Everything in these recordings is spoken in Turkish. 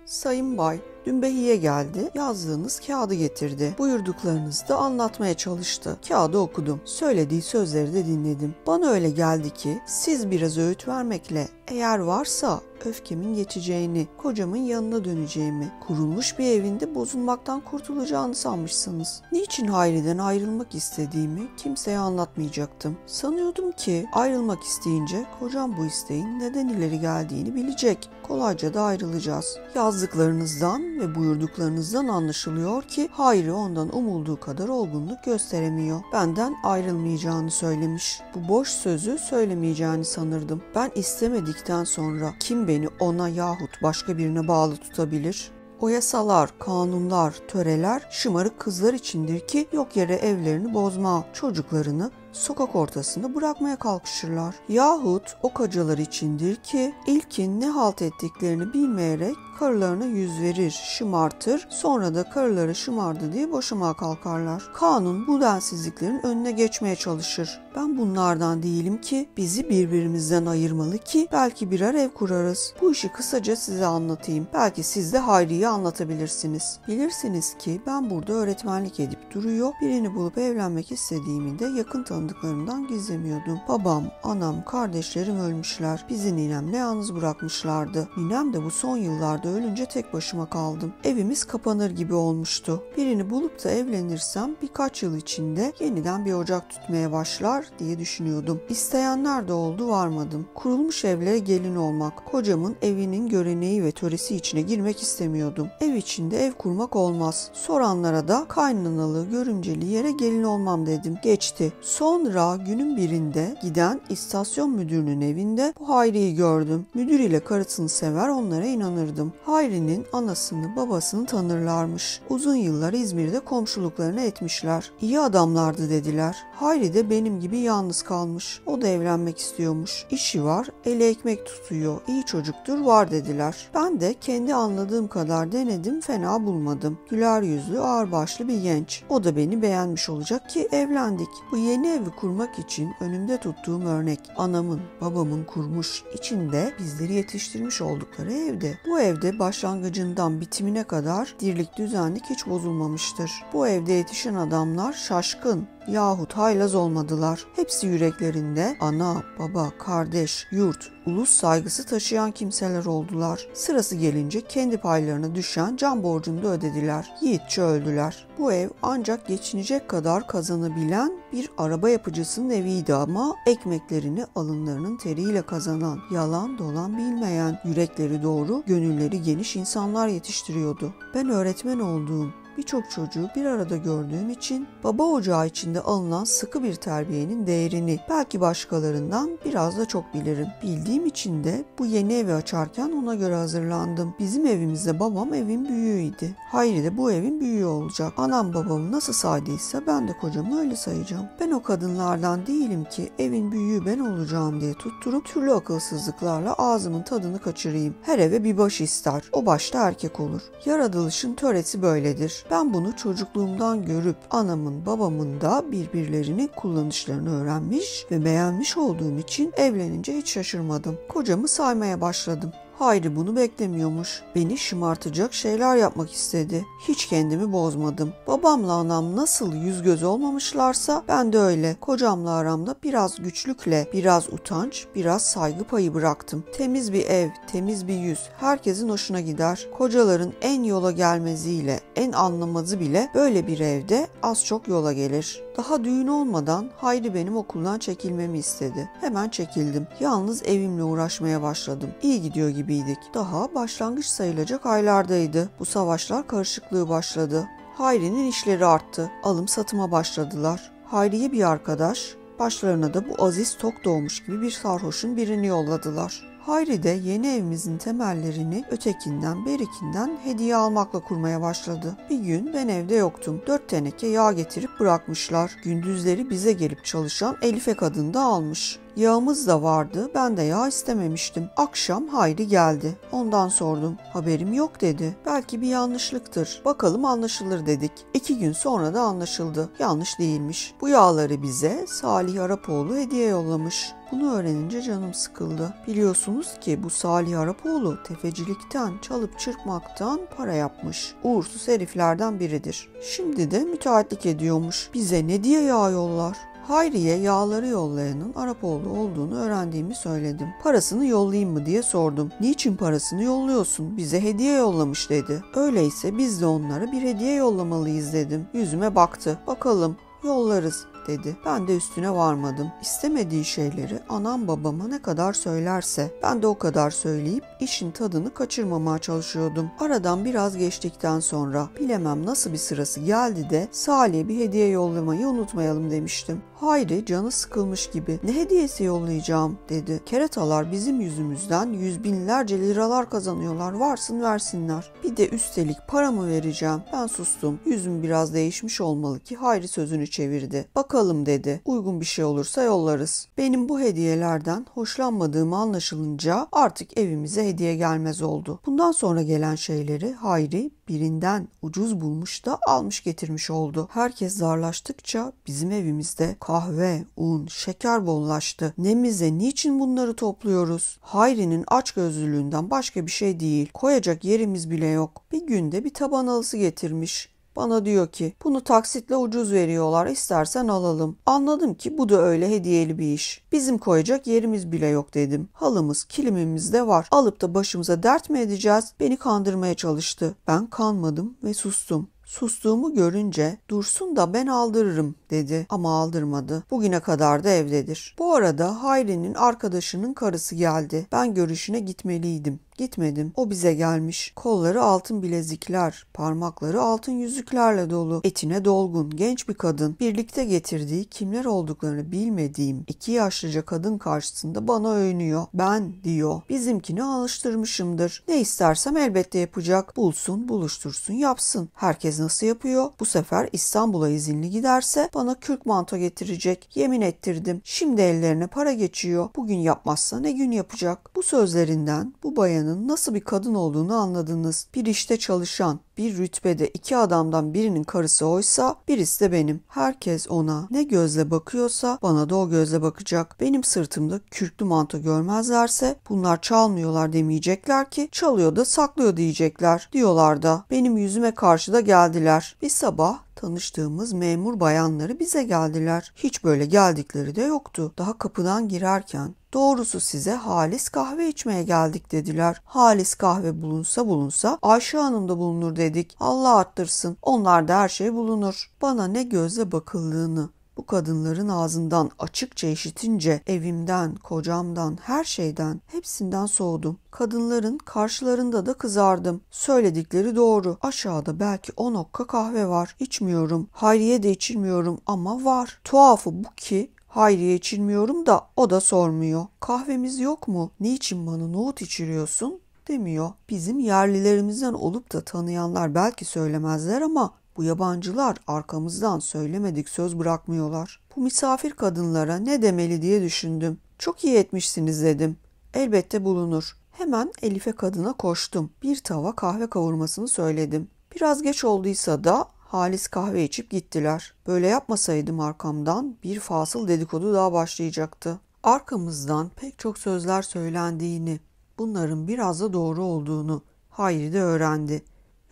Sayın Bay, dün Behiye geldi, yazdığınız kağıdı getirdi. Buyurduklarınızı da anlatmaya çalıştı. Kağıdı okudum. Söylediği sözleri de dinledim. Bana öyle geldi ki siz biraz öğüt vermekle, eğer varsa öfkemin geçeceğini, kocamın yanına döneceğimi, kurulmuş bir evinde bozulmaktan kurtulacağını sanmışsınız. Niçin Hayri'den ayrılmak istediğimi kimseye anlatmayacaktım. Sanıyordum ki ayrılmak isteyince kocam bu isteğin neden ileri geldiğini bilecek. Kolayca da ayrılacağız. Yazdıklarınızdan ve buyurduklarınızdan anlaşılıyor ki Hayri ondan umulduğu kadar olgunluk gösteremiyor. Benden ayrılmayacağını söylemiş. Bu boş sözü söylemeyeceğini sanırdım. Ben istemedikten sonra kim beni ona yahut başka birine bağlı tutabilir? O yasalar, kanunlar, töreler şımarık kızlar içindir ki yok yere evlerini bozma, çocuklarını sokak ortasında bırakmaya kalkışırlar. Yahut o kocalar içindir ki ilkin ne halt ettiklerini bilmeyerek karılarına yüz verir, şımartır, sonra da karıları şımardı diye boşamaya kalkarlar. Kanun bu densizliklerin önüne geçmeye çalışır. Ben bunlardan değilim ki bizi birbirimizden ayırmalı ki belki birer ev kurarız. Bu işi kısaca size anlatayım. Belki siz de Hayri'yi anlatabilirsiniz. Bilirsiniz ki ben burada öğretmenlik edip duruyor, birini bulup evlenmek istediğimi de yakın tanıdıklarımdan gizlemiyordum. Babam, anam, kardeşlerim ölmüşler. Bizi ninemle yalnız bırakmışlardı. Ninem de bu son yıllarda ölünce tek başıma kaldım. Evimiz kapanır gibi olmuştu. Birini bulup da evlenirsem birkaç yıl içinde yeniden bir ocak tutmaya başlar diye düşünüyordum. İsteyenler de oldu, varmadım. Kurulmuş evlere gelin olmak, kocamın evinin göreneği ve töresi içine girmek istemiyordum. Ev içinde ev kurmak olmaz. Soranlara da kaynanalı, görümceli yere gelin olmam dedim. Geçti. Sonra günün birinde giden istasyon müdürünün evinde bu Hayri'yi gördüm. Müdür ile karısını sever, onlara inanırdım. Hayri'nin anasını babasını tanırlarmış. Uzun yıllar İzmir'de komşuluklarını etmişler. İyi adamlardı dediler. Hayri de benim gibi yalnız kalmış. O da evlenmek istiyormuş. İşi var, eli ekmek tutuyor. İyi çocuktur, var dediler. Ben de kendi anladığım kadar denedim, fena bulmadım. Güler yüzlü, ağırbaşlı bir genç. O da beni beğenmiş olacak ki evlendik. Bu yeni evi kurmak için önümde tuttuğum örnek anamın, babamın kurmuş, içinde bizleri yetiştirmiş oldukları evde. Bu evde başlangıcından bitimine kadar dirlik düzenlik hiç bozulmamıştır. Bu evde yetişen adamlar şaşkın yahut haylaz olmadılar. Hepsi yüreklerinde ana, baba, kardeş, yurt, ulus saygısı taşıyan kimseler oldular. Sırası gelince kendi paylarına düşen can borcunu da ödediler. Yiğitçe öldüler. Bu ev ancak geçinecek kadar kazanabilen bir araba yapıcısının eviydi ama ekmeklerini alınlarının teriyle kazanan, yalan dolan bilmeyen, yürekleri doğru, gönülleri geniş insanlar yetiştiriyordu. Ben öğretmen olduğum, birçok çocuğu bir arada gördüğüm için baba ocağı içinde alınan sıkı bir terbiyenin değerini belki başkalarından biraz da çok bilirim. Bildiğim için de bu yeni evi açarken ona göre hazırlandım. Bizim evimizde babam evin büyüğüydü. Hayri de bu evin büyüğü olacak. Anam babamı nasıl saydıysa ben de kocamı öyle sayacağım. Ben o kadınlardan değilim ki evin büyüğü ben olacağım diye tutturup türlü akılsızlıklarla ağzımın tadını kaçırayım. Her eve bir baş ister. O başta erkek olur. Yaratılışın töresi böyledir. Ben bunu çocukluğumdan görüp anamın babamın da birbirlerini kullanışlarını öğrenmiş ve beğenmiş olduğum için evlenince hiç şaşırmadım. Kocamı saymaya başladım. Hayri bunu beklemiyormuş. Beni şımartacak şeyler yapmak istedi. Hiç kendimi bozmadım. Babamla anam nasıl yüz göz olmamışlarsa ben de öyle. Kocamla aramda biraz güçlükle, biraz utanç, biraz saygı payı bıraktım. Temiz bir ev, temiz bir yüz herkesin hoşuna gider. Kocaların en yola gelmeziyle, en anlamazı bile böyle bir evde az çok yola gelir. Daha düğün olmadan Hayri benim okuldan çekilmemi istedi. Hemen çekildim. Yalnız evimle uğraşmaya başladım. İyi gidiyor gibiydik. Daha başlangıç sayılacak aylardaydı. Bu savaşlar karışıklığı başladı. Hayri'nin işleri arttı. Alım satıma başladılar. Hayri'ye bir arkadaş, başlarına da bu Aziz Tokdoğmuş gibi bir sarhoşun birini yolladılar. Hayri de yeni evimizin temellerini ötekinden berikinden hediye almakla kurmaya başladı. Bir gün ben evde yoktum. 4 teneke yağ getirip bırakmışlar. Gündüzleri bize gelip çalışan Elife kadın da almış. Yağımız da vardı, ben de yağ istememiştim. Akşam Hayri geldi. Ondan sordum. Haberim yok dedi. Belki bir yanlışlıktır. Bakalım anlaşılır dedik. 2 gün sonra da anlaşıldı. Yanlış değilmiş. Bu yağları bize Salih Arapoğlu hediye yollamış. Bunu öğrenince canım sıkıldı. Biliyorsunuz ki bu Salih Arapoğlu tefecilikten, çalıp çırpmaktan para yapmış. Uğursuz heriflerden biridir. Şimdi de müteahhitlik ediyormuş. Bize ne diye yağ yollar? Hayri'ye yağları yollayanın Arapoğlu olduğunu öğrendiğimi söyledim. Parasını yollayayım mı diye sordum. Niçin parasını yolluyorsun? Bize hediye yollamış dedi. Öyleyse biz de onlara bir hediye yollamalıyız dedim. Yüzüme baktı. Bakalım yollarız dedi. Ben de üstüne varmadım. İstemediği şeyleri anam babama ne kadar söylerse ben de o kadar söyleyip işin tadını kaçırmamaya çalışıyordum. Aradan biraz geçtikten sonra bilemem nasıl bir sırası geldi de Salih'e bir hediye yollamayı unutmayalım demiştim. Hayri canı sıkılmış gibi ne hediyesi yollayacağım dedi. Keratalar bizim yüzümüzden yüz binlerce liralar kazanıyorlar, varsın versinler. Bir de üstelik para mı vereceğim? Ben sustum. Yüzüm biraz değişmiş olmalı ki Hayri sözünü çevirdi. Bakalım dedi. Uygun bir şey olursa yollarız. Benim bu hediyelerden hoşlanmadığımı anlaşılınca artık evimize hediye gelmez oldu. Bundan sonra gelen şeyleri Hayri birinden ucuz bulmuş da almış getirmiş oldu. Herkes darlaştıkça bizim evimizde kahve, un, şeker bollaştı. Nemize niçin bunları topluyoruz? Hayri'nin açgözlülüğünden başka bir şey değil. Koyacak yerimiz bile yok. Bir günde bir taban halısı getirmiş. Bana diyor ki bunu taksitle ucuz veriyorlar, istersen alalım. Anladım ki bu da öyle hediyeli bir iş. Bizim koyacak yerimiz bile yok dedim. Halımız, kilimimiz de var. Alıp da başımıza dert mi edeceğiz? Beni kandırmaya çalıştı. Ben kanmadım ve sustum. Sustuğumu görünce dursun da ben aldırırım dedi ama aldırmadı. Bugüne kadar da evdedir. Bu arada Hayri'nin arkadaşının karısı geldi. Ben görüşüne gitmeliydim. Gitmedim. O bize gelmiş. Kolları altın bilezikler, parmakları altın yüzüklerle dolu. Etine dolgun, genç bir kadın. Birlikte getirdiği kimler olduklarını bilmediğim 2 yaşlıca kadın karşısında bana övünüyor. Ben diyor. Bizimkini alıştırmışımdır. Ne istersem elbette yapacak. Bulsun, buluştursun, yapsın. Herkes nasıl yapıyor? Bu sefer İstanbul'a izinli giderse bana kürk manto getirecek. Yemin ettirdim. Şimdi ellerine para geçiyor. Bugün yapmazsa ne gün yapacak? Bu sözlerinden bu bayanın nasıl bir kadın olduğunu anladınız. Bir işte çalışan, bir rütbede 2 adamdan birinin karısı oysa birisi de benim. Herkes ona ne gözle bakıyorsa bana da o gözle bakacak. Benim sırtımda kürklü manto görmezlerse bunlar çalmıyorlar demeyecekler ki çalıyor da saklıyor diyecekler. Diyorlar da benim yüzüme karşı da geldiler. Bir sabah tanıştığımız memur bayanları bize geldiler. Hiç böyle geldikleri de yoktu. Daha kapıdan girerken doğrusu size halis kahve içmeye geldik dediler. Halis kahve bulunsa Ayşe Hanım da bulunur dedik. Allah arttırsın. Onlarda her şey bulunur. Bana ne gözle bakıldığını bu kadınların ağzından açıkça işitince evimden, kocamdan, her şeyden, hepsinden soğudum. Kadınların karşılarında da kızardım. Söyledikleri doğru. Aşağıda belki 10 okka kahve var. İçmiyorum. Hayriye de içilmiyorum ama var. Tuhafı bu ki Hayriye içilmiyorum da o da sormuyor. Kahvemiz yok mu? Niçin bana nohut içiriyorsun? Demiyor. Bizim yerlilerimizden olup da tanıyanlar belki söylemezler ama bu yabancılar arkamızdan söylemedik söz bırakmıyorlar. Bu misafir kadınlara ne demeli diye düşündüm. Çok iyi etmişsiniz dedim. Elbette bulunur. Hemen Elif'e kadına koştum. Bir tava kahve kavurmasını söyledim. Biraz geç olduysa da halis kahve içip gittiler. Böyle yapmasaydım arkamdan bir fasıl dedikodu daha başlayacaktı. Arkamızdan pek çok sözler söylendiğini, bunların biraz da doğru olduğunu Hayri de öğrendi.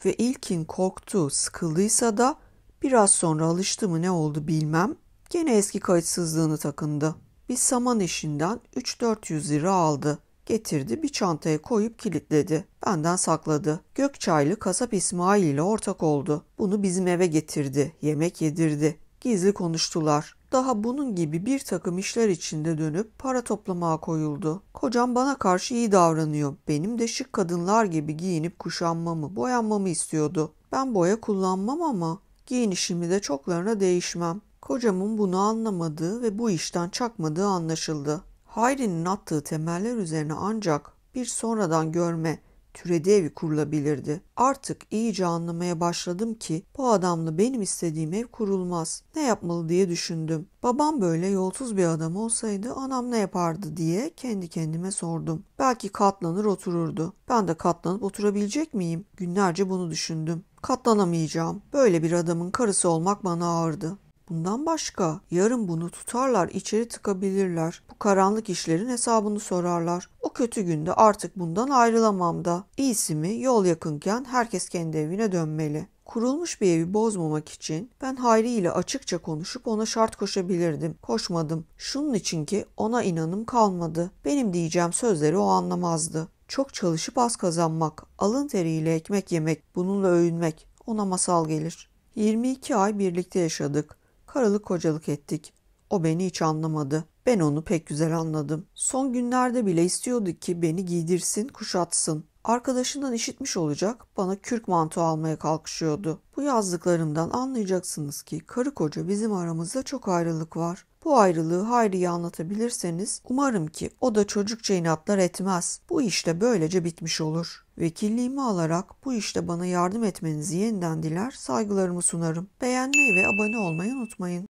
Ve ilkin korktu, sıkıldıysa da biraz sonra alıştı mı ne oldu bilmem, gene eski kayıtsızlığını takındı. Bir saman işinden 300-400 lira aldı. Getirdi, bir çantaya koyup kilitledi. Benden sakladı. Gökçaylı kasap İsmail ile ortak oldu. Bunu bizim eve getirdi. Yemek yedirdi. Gizli konuştular. Daha bunun gibi bir takım işler içinde dönüp para toplamaya koyuldu. Kocam bana karşı iyi davranıyor. Benim de şık kadınlar gibi giyinip kuşanmamı, boyanmamı istiyordu. Ben boya kullanmam ama giyinişimi de çoklarına değişmem. Kocamın bunu anlamadığı ve bu işten çakmadığı anlaşıldı. Hayri'nin attığı temeller üzerine ancak bir sonradan görme, türedi evi kurulabilirdi. Artık iyice anlamaya başladım ki bu adamla benim istediğim ev kurulmaz. Ne yapmalı diye düşündüm. Babam böyle yolsuz bir adam olsaydı anam ne yapardı diye kendi kendime sordum. Belki katlanır otururdu. Ben de katlanıp oturabilecek miyim? Günlerce bunu düşündüm. Katlanamayacağım. Böyle bir adamın karısı olmak bana ağırdı. Bundan başka yarın bunu tutarlar, içeri tıkabilirler. Bu karanlık işlerin hesabını sorarlar. O kötü günde artık bundan ayrılamam da. İyisi mi yol yakınken herkes kendi evine dönmeli. Kurulmuş bir evi bozmamak için ben Hayri ile açıkça konuşup ona şart koşabilirdim. Koşmadım. Şunun için ki ona inanım kalmadı. Benim diyeceğim sözleri o anlamazdı. Çok çalışıp az kazanmak, alın teriyle ekmek yemek, bununla övünmek ona masal gelir. 22 ay birlikte yaşadık. Karılık kocalık ettik. O beni hiç anlamadı. Ben onu pek güzel anladım. Son günlerde bile istiyordu ki beni giydirsin, kuşatsın. Arkadaşından işitmiş olacak, bana kürk manto almaya kalkışıyordu. Bu yazdıklarımdan anlayacaksınız ki karı koca bizim aramızda çok ayrılık var. Bu ayrılığı Hayri'ye anlatabilirseniz umarım ki o da çocukça inatlar etmez. Bu işte böylece bitmiş olur. Vekilliğimi alarak bu işte bana yardım etmenizi yeniden diler, saygılarımı sunarım. Beğenmeyi ve abone olmayı unutmayın.